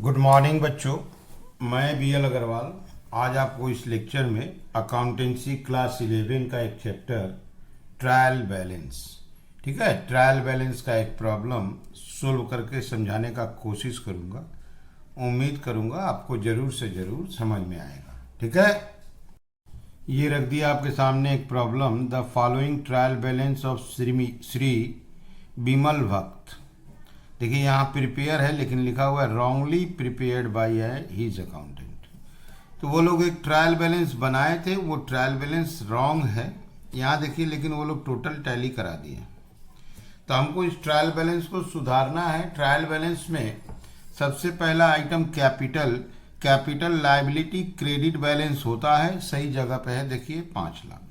Good morning बच्चों, मैं B L Agarwal आज आपको इस लेक्चर में अकाउंटेंसी क्लास 11 का एक चैप्टर ट्रायल बैलेंस, ठीक है, ट्रायल बैलेंस का एक प्रॉब्लम सोल्व करके समझाने का कोशिश करूंगा। उम्मीद करूंगा आपको जरूर से जरूर समझ में आएगा। ठीक है, ये रख दिया आपके सामने एक problem. The following trial balance of Shri Bimal भक्त। देखिए यहाँ प्रिपेयर है लेकिन लिखा हुआ है wrongly prepared by his accountant. तो वो लोग एक ट्रायल बैलेंस बनाए थे, वो ट्रायल बैलेंस रॉन्ग है यहाँ देखिए, लेकिन वो लोग टोटल टैली करा दिए। तो हमको इस ट्रायल बैलेंस को सुधारना है। ट्रायल बैलेंस में सबसे पहला item capital liability credit balance होता है, सही जगह पे है, देखिए 5 lakh.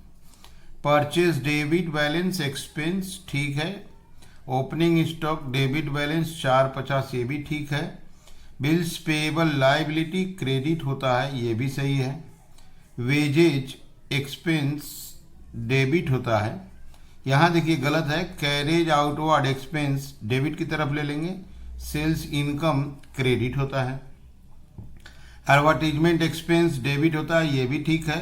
Purchase debit balance expense, ठीक है। ओपनिंग स्टॉक डेबिट बैलेंस 450, ये भी ठीक है। बिल्स पेएबल लायबिलिटी क्रेडिट होता है, ये भी सही है। वेजेज एक्सपेंस डेबिट होता है, यहाँ देखिए गलत है। कैरेज आउटवर्ड एक्सपेंस डेबिट की तरफ ले लेंगे। सेल्स इनकम क्रेडिट होता है। एडवर्टीजमेंट एक्सपेंस डेबिट होता है, ये भी ठीक है।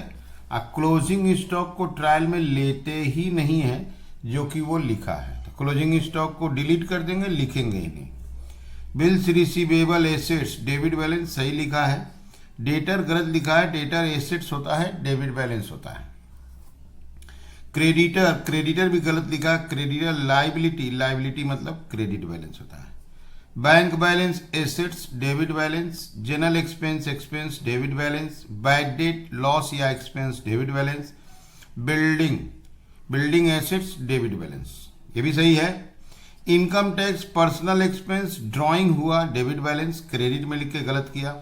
क्लोजिंग स्टॉक को ट्रायल में लेते ही नहीं है जो कि वो लिखा है, तो क्लोजिंग स्टॉक को डिलीट कर देंगे, लिखेंगे ही नहीं। Bills receivable assets debit balance सही लिखा है। डेटर गलत लिखा है, डेटर एसेट्स होता है, डेबिट बैलेंस होता है। क्रेडिटर भी गलत लिखा है, क्रेडिटर लायबिलिटी मतलब क्रेडिट बैलेंस होता है। Bank balance assets debit balance. General expense debit balance. Bad debt loss या expense debit balance. Building assets debit balance, ये भी सही है। Income tax personal expense drawing हुआ, डेबिट बैलेंस, क्रेडिट में लिख के गलत किया।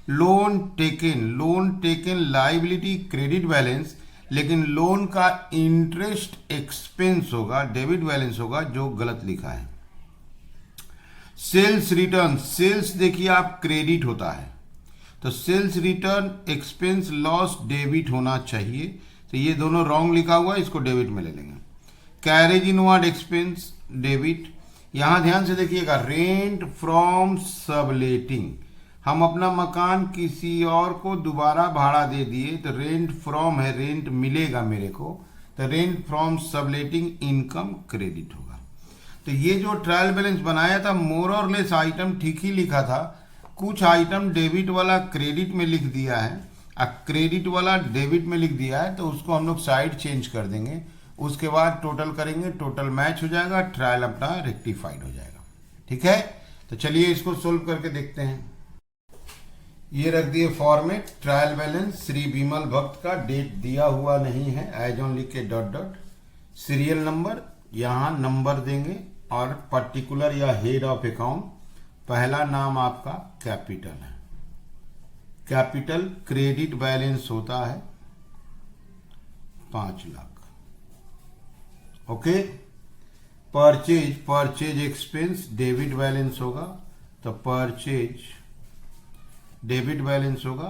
Loan taken liability credit balance, लेकिन लोन का इंटरेस्ट एक्सपेंस होगा, डेबिट बैलेंस होगा, जो गलत लिखा है। सेल्स रिटर्न, सेल्स देखिए आप क्रेडिट होता है, तो sales return expense loss debit होना चाहिए, तो ये दोनों रॉन्ग लिखा हुआ है, इसको डेबिट में ले लेंगे। Carriage inward expense debit. यहां ध्यान से देखिएगा, रेंट फ्रॉम सबलेटिंग, हम अपना मकान किसी और को दोबारा भाड़ा दे दिए, तो रेंट फ्रॉम है, रेंट मिलेगा मेरे को, तो rent from subletting income credit होगा। तो ये जो ट्रायल बैलेंस बनाया था मोर और लेस आइटम ठीक ही लिखा था, कुछ आइटम डेबिट वाला क्रेडिट में लिख दिया है और क्रेडिट वाला डेबिट में लिख दिया है, तो उसको हम लोग साइड चेंज कर देंगे। उसके बाद टोटल करेंगे, टोटल मैच हो जाएगा, ट्रायल अपना रेक्टिफाइड हो जाएगा। ठीक है, तो चलिए इसको सोल्व करके देखते हैं। ये रख दिए format trial balance Shri Bimal भक्त का, डेट दिया हुआ नहीं है, एज ऑन लिख के डॉट डॉट। सीरियल नंबर यहाँ नंबर देंगे और पर्टिकुलर या हेड ऑफ अकाउंट। पहला नाम आपका कैपिटल है, कैपिटल क्रेडिट बैलेंस होता है 5 lakh. Okay, purchase expense debit balance होगा, तो परचेज डेबिट बैलेंस होगा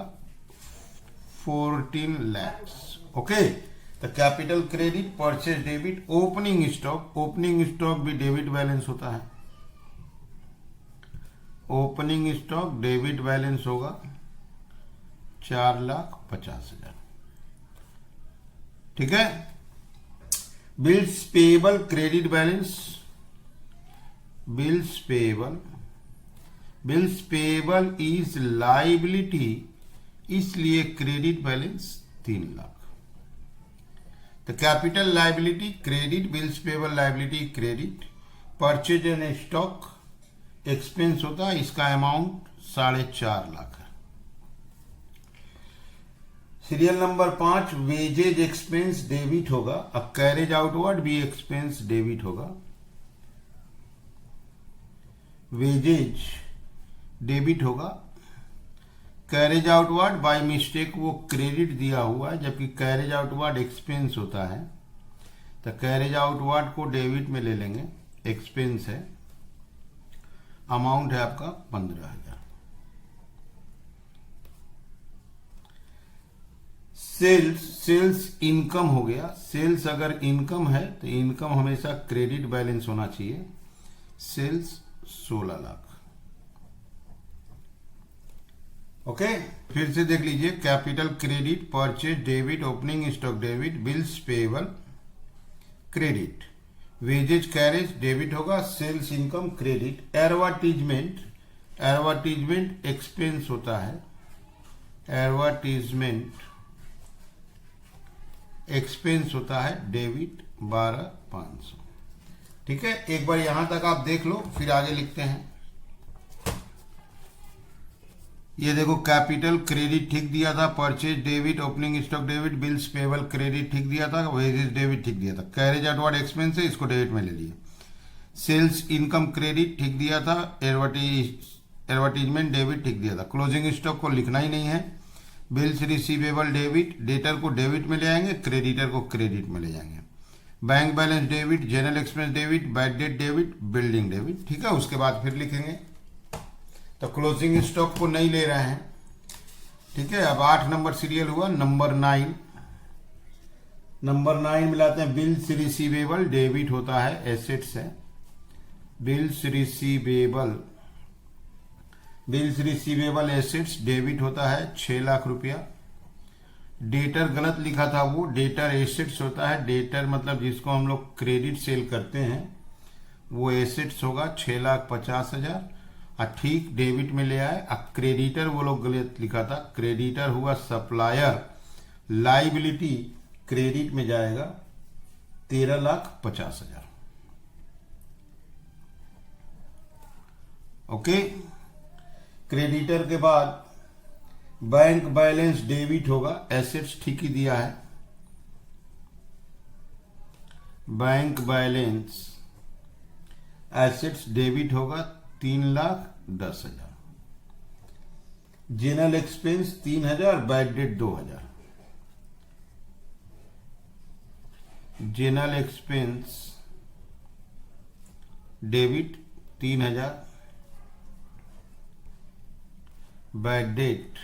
14 लाख। ओके, तो capital credit, purchase debit. Opening stock भी डेबिट बैलेंस होता है, ओपनिंग स्टॉक डेबिट बैलेंस होगा 4,50,000। ठीक है। Bills payable credit balance, bills payable is liability, इसलिए क्रेडिट बैलेंस 3 लाख। तो capital liability credit, bills payable liability credit. Purchase and stock expense होता है, इसका अमाउंट 4.5 लाख है। Serial number 5 wages expense debit होगा, अब कैरेज आउटवर्ड भी एक्सपेंस डेबिट होगा। वेजेज डेबिट होगा, कैरेज आउटवर्ड बाय मिस्टेक वो क्रेडिट दिया हुआ है, जबकि कैरेज आउटवर्ड एक्सपेंस होता है, तो कैरेज आउटवर्ड को डेबिट में ले लेंगे, एक्सपेंस है, अमाउंट है आपका 15,000। सेल्स इनकम हो गया, सेल्स अगर इनकम है तो इनकम हमेशा क्रेडिट बैलेंस होना चाहिए। सेल्स 16 लाख। ओके, फिर से देख लीजिए, capital credit, purchase debit, opening stock debit, bills payable credit, wages carriage debit होगा, sales income credit, advertisement, advertisement expense होता है, एडवर्टीजमेंट एक्सपेंस होता है डेबिट 12,500। ठीक है, एक बार यहां तक आप देख लो, फिर आगे लिखते हैं। ये देखो, कैपिटल क्रेडिट ठीक दिया था, purchase debit, opening stock debit, bills payable credit ठीक दिया था, वेजेस डेबिट ठीक दिया था, कैरेज आउटवर्ड एक्सपेंस है, इसको डेबिट में ले लिए। सेल्स इनकम क्रेडिट ठीक दिया था, एडवर्टीजमेंट डेबिट ठीक दिया था, क्लोजिंग स्टॉक को लिखना ही नहीं है। बिल्स रिसीवेबल डेबिट, डेटर को डेबिट में ले आएंगे, क्रेडिटर को क्रेडिट में ले जाएंगे। Bank balance debit, general expense debit, bad debt debit, building debit. ठीक है, उसके बाद फिर लिखेंगे, तो क्लोजिंग स्टॉक को नहीं ले रहे हैं। ठीक है, अब 8 नंबर सीरियल हुआ, नंबर 9, नंबर 9 मिलाते हैं। बिल्स रिसीवेबल डेबिट होता है, एसेट्स है, bills receivable, bills receivable assets debit होता है 6 लाख रुपया। डेटर गलत लिखा था, वो डेटर एसेट्स होता है, डेटर मतलब जिसको हम लोग क्रेडिट सेल करते हैं वो एसेट्स होगा 6,50,000। ठीक डेबिट में ले आए। अब क्रेडिटर वो लोग गलत लिखा था, क्रेडिटर हुआ सप्लायर, लाइबिलिटी क्रेडिट में जाएगा 13,50,000। ओके, क्रेडिटर के बाद बैंक बैलेंस डेबिट होगा, एसेट्स ठीक ही दिया है, बैंक बैलेंस एसेट्स डेबिट होगा 3,10,000। General expense 3,000, bad debt 2,000। General expense debit 3,000, bad debt,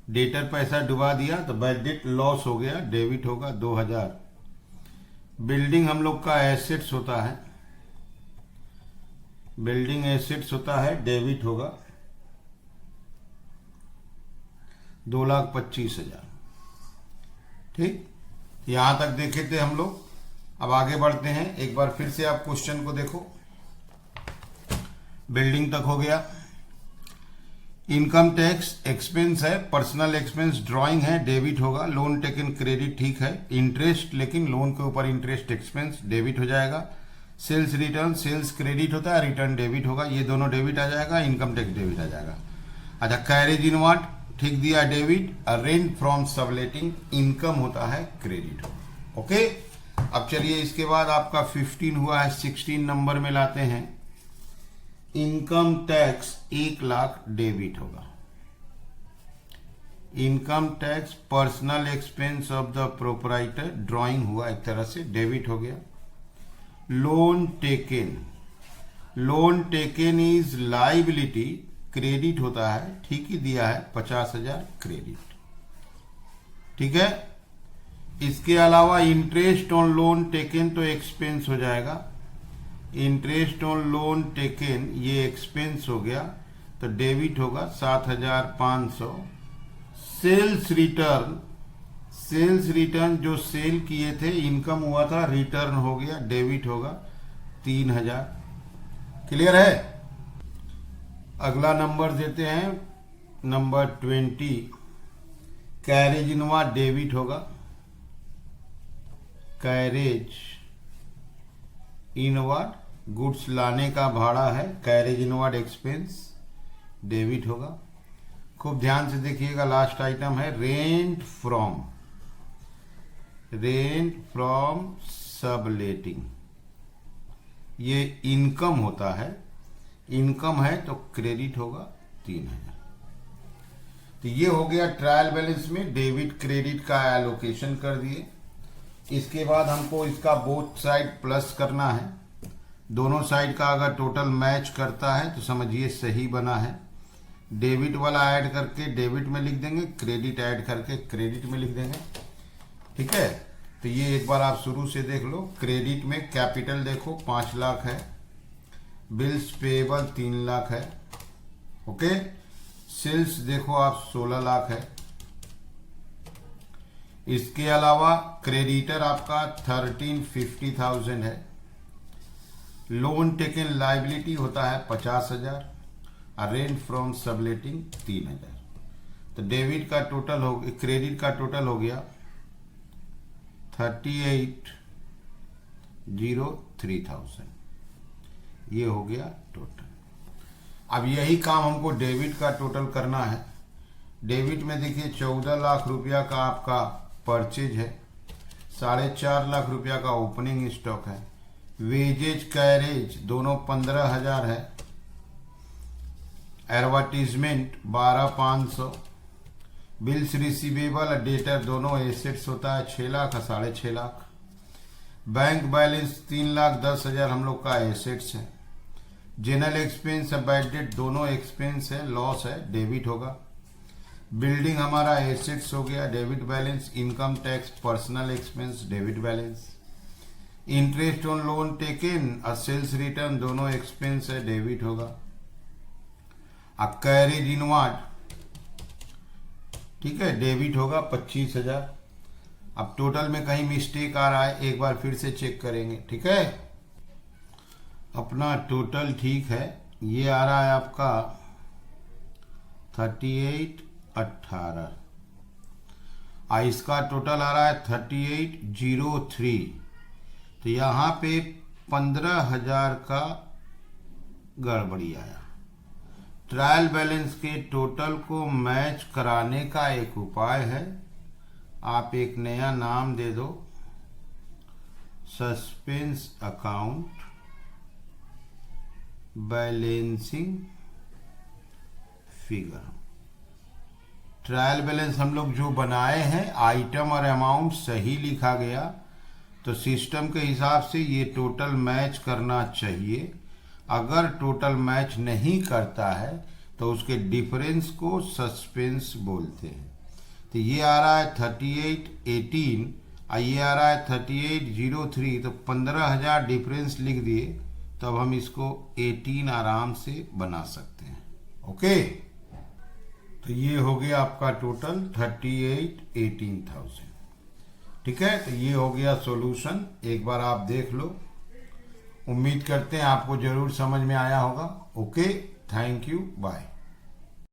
debtor पैसा डुबा दिया तो बैड डेट लॉस हो गया, डेबिट होगा 2,000। बिल्डिंग हम लोग का एसेट्स होता है, बिल्डिंग एसेट्स होता है, डेबिट होगा 2,25,000। ठीक, यहां तक देखे थे हम लोग। अब आगे बढ़ते हैं, एक बार फिर से आप क्वेश्चन को देखो। बिल्डिंग तक हो गया। इनकम टैक्स एक्सपेंस है, पर्सनल एक्सपेंस ड्राइंग है, डेबिट होगा। लोन टेकन क्रेडिट ठीक है, इंटरेस्ट लेकिन लोन के ऊपर इंटरेस्ट एक्सपेंस डेबिट हो जाएगा। सेल्स रिटर्न, सेल्स क्रेडिट होता है, रिटर्न डेबिट होगा, ये दोनों डेबिट आ जाएगा, इनकम टैक्स डेबिट आ जाएगा। अच्छा, कैरेज इनवर्ड ठीक दिया debit, rent from subletting income होता है, क्रेडिट होगा। ओके, अब चलिए इसके बाद आपका 15 हुआ है, 16 नंबर में लाते हैं। इनकम टैक्स 1 लाख डेबिट होगा। Income tax personal expense of the proprietor drawing हुआ, एक तरह से डेबिट हो गया। Loan taken, loan taken is liability credit होता है, ठीक ही दिया है 50,000 क्रेडिट। ठीक है, इसके अलावा इंटरेस्ट ऑन लोन टेकन तो एक्सपेंस हो जाएगा, इंटरेस्ट ऑन लोन टेकन ये एक्सपेंस हो गया तो डेबिट होगा 7,500। सेल्स रिटर्न, सेल्स रिटर्न जो सेल किए थे, इनकम हुआ था, रिटर्न हो गया, डेबिट होगा 3,000। क्लियर है। अगला नंबर देते हैं, नंबर 20। कैरेज इनवर्ड डेबिट होगा, कैरेज इनवर्ड गुड्स लाने का भाड़ा है, कैरेज इनवर्ड एक्सपेंस डेबिट होगा। खूब ध्यान से देखिएगा, लास्ट आइटम है rent from, rent from subletting, ये इनकम होता है, इनकम है तो क्रेडिट होगा 3,000। तो ये हो गया ट्रायल बैलेंस में डेबिट क्रेडिट का एलोकेशन कर दिए। इसके बाद हमको इसका बोथ साइड प्लस करना है, दोनों साइड का अगर टोटल मैच करता है तो समझिए सही बना है। डेबिट वाला ऐड करके डेबिट में लिख देंगे, क्रेडिट ऐड करके क्रेडिट में लिख देंगे। ठीक है, तो ये एक बार आप शुरू से देख लो। क्रेडिट में कैपिटल देखो 5 लाख है, बिल्स पेएबल 3 लाख है। ओके, सेल्स देखो आप 16 लाख है। इसके अलावा क्रेडिटर आपका 1350,000 है। लोन टेकन लाइबिलिटी होता है 50,000 और रेंट फ्रॉम सबलेटिंग 3,000। तो डेबिट का टोटल हो, क्रेडिट का टोटल हो गया 38,003,000। ये हो गया टोटल। अब यही काम हमको डेबिट का टोटल करना है। डेबिट में देखिए 14 लाख रुपया का आपका परचेज है, 4.5 लाख रुपया का ओपनिंग स्टॉक है, वेजेज कैरेज दोनों 15,000 है, एडवर्टीजमेंट 12,500, बिल्स रिसीवेबल और डेटर दोनों एसेट्स होता है 6 लाख और 6.5 लाख, बैंक बैलेंस 3,10,000 हम लोग का एसेट्स है, जनरल एक्सपेंस और बैड डेट दोनों एक्सपेंस है, लॉस है, डेबिट होगा, बिल्डिंग हमारा एसेट्स हो गया, debit balance, income tax personal expense, debit balance, interest on loan taken और सेल्स रिटर्न दोनों एक्सपेंस है, डेबिट होगा, अब कैरेज इनवार्ड, ठीक है, डेबिट होगा 25,000। अब टोटल में कहीं मिस्टेक आ रहा है, एक बार फिर से चेक करेंगे, ठीक है। अपना टोटल ठीक है, ये आ रहा है आपका 38,18 और इसका टोटल आ रहा है 38,03। तो यहाँ पे 15,000 का गड़बड़ी आया। ट्रायल बैलेंस के टोटल को मैच कराने का एक उपाय है, आप एक नया नाम दे दो, suspense account balancing figure. Trial balance हम लोग जो बनाए हैं, आइटम और अमाउंट सही लिखा गया, तो सिस्टम के हिसाब से ये टोटल मैच करना चाहिए। अगर टोटल मैच नहीं करता है तो उसके डिफरेंस को सस्पेंस बोलते हैं। तो ये आ रहा है 38,18 और ये आ रहा है 38,03, तो 15,000 डिफरेंस लिख दिए, तो अब हम इसको 18 आराम से बना सकते हैं। ओके, तो ये हो गया आपका टोटल 38,18,000। ठीक है, तो ये हो गया सॉल्यूशन। एक बार आप देख लो, उम्मीद करते हैं आपको जरूर समझ में आया होगा। Okay, thank you, bye.